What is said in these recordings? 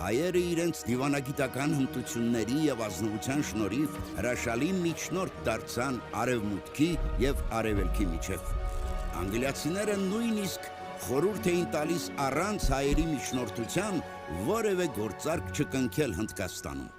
Հայերը իրենց դիվանագիտական հմտությունների եւ ազնվության շնորհիվ հրաշալի միջնորդ դարձան արևմուտքի եւ արևելքի միջև։ Անգլիացիները նույնիսկ խորհուրդ էին տալիս առանց հայերի միջնորդության որևէ գործարք չկնքել Հնդկաստանում։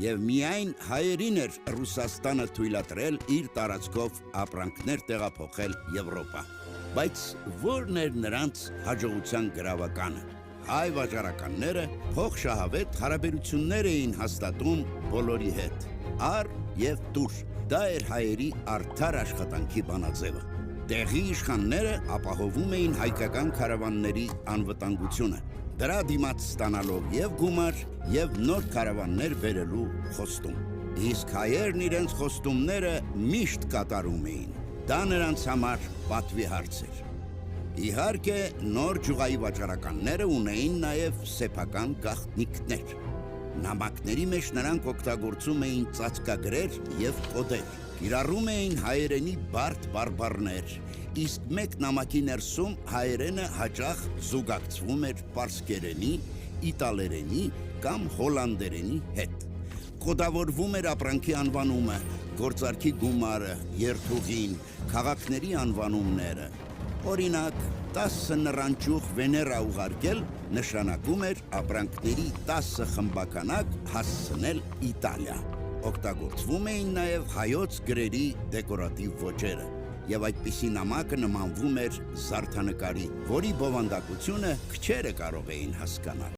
Եվ միայն հայերին էր Ռուսաստանը թույլատրել իր տարածքով ապրանքներ տեղափոխել Եվրոպա։ Բայց ո՞րն էր նրանց հաջողության գրավականը։ Հայ վաճառականները փոխշահավետ հարաբերություններ էին հաստատում բոլորի հետ։ Առ եւ դուր։ Դա էր հայերի արդար աշխատանքի բանաձևը։ Տեղի իշխանները ապահովում էին հայկական քարավանների անվտանգությունը, դրա դիմաց ստանալով եւ գումար, եւ նոր քարավաններ բերելու խոստում։ Իսկ հայերն իրենց խոստումները միշտ կատարում էին։ Դա նրանց համար պատվի հարց էր։ Իհարկե, նոր ջուղայի վաճառականները ունեին նաեւ սեփական գաղտնիքներ։ Նամակների մեջ նրանք օգտագործում էին ծածկագրեր եւ կոդեր։ Կիրառում էին հայերենի բարդ բարբառներ, իսկ մեկ նամակի ներսում հայերենը հաճախ զուգակցվում էր պարսկերենի, իտալերենի կամ հոլանդերենի հետ։ Կոդավորվում էր ապրանքի անվանումը, գործարքի գումարը, երթուղին, քաղաքների անվանումները։ Օրինակ, 10 նռանճուղ Վեներա ուղարկել նշանակում էր ապրանքների 10 խմբականակ հասցնել Իտալիա։ Օգտագործվում էին նաև հայոց գրերի դեկորատիվ ոճերը, եւ այդպիսի նամակը նմանվում էր զարդանկարի, որի բովանդակությունը քչերը կարող էին հասկանալ։